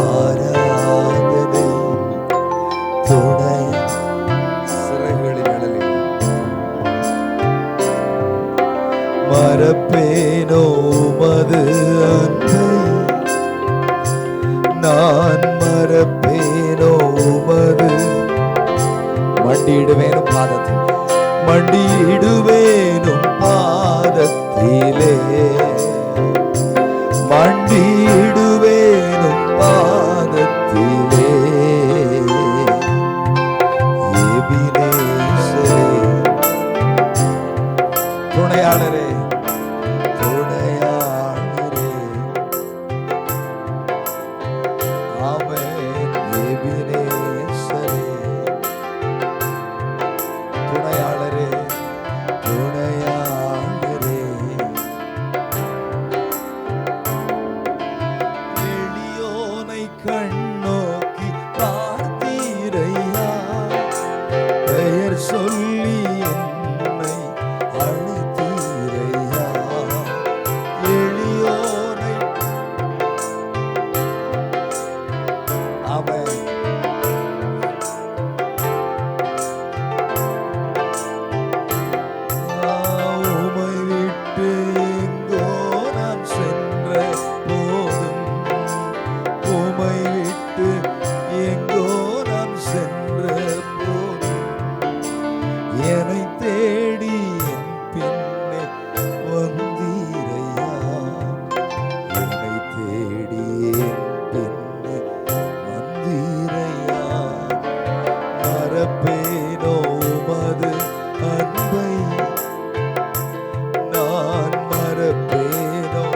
ஆராதனை துணை. சிறைகளின் நிழலில் மறப்பேனோ உமது அன்பை, நான் மறப்பேனோ உமது. மண்டியிடுவேனும் பாதத்தில், மண்டியிடுவேனும் பாதத்திலே, மண்டியிடுவேனும் பாதத்திலே. எபினேசரே துணையாளரே, துணையாளரே, ஆமென். எபினேசரே துணையாளரே, துணையாளரே. எளியோனை கண்ணோக்கி பார்த்தீரையா, பெயர் சொல்லி என்னை அழைத்தீரையா. எளியோனை அவன் உமை விட்டு எங்கோ நான் சென்ற போதும், உமை விட்டு எங்கோ நான் சென்ற போதும், என்னை தேடி என் பின்னே வந்தீரையா, என்னை தேடி என் பின்னே வந்தீரையா. மறப்பேனோ உமது அன்பை, நான் மறப்பேனோ.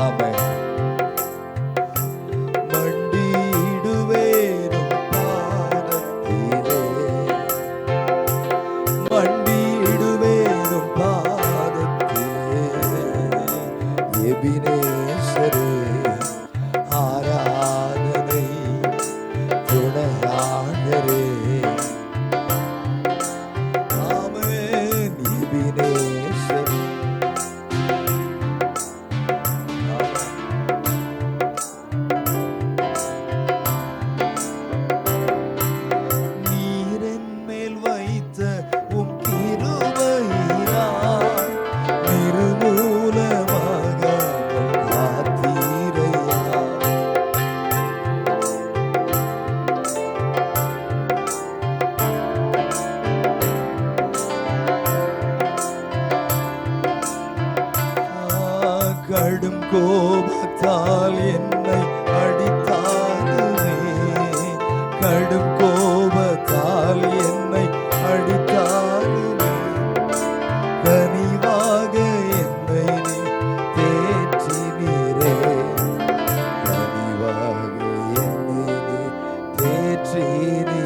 ஆமென். மண்டியிடுவேனும் பாதத்திலே, மண்டியிடுவேனும் பாதத்திலே. எபினேசரே ஆராதனை துணையாளரே, ஆமென். எபினேசரே நீரின் மேல் வைத்த உம் கிருபையினால் நிர்மூலமாக காத்தீரையா. கடும் கோபத்தால் என்னை அடித்தாலுமே, கடும் கோபத்தால் என்னை அடித்தாலுமே, கனிவாக என்னை நீ தேற்றினீரே, கனிவாக என்னை நீ தேற்றினீரே.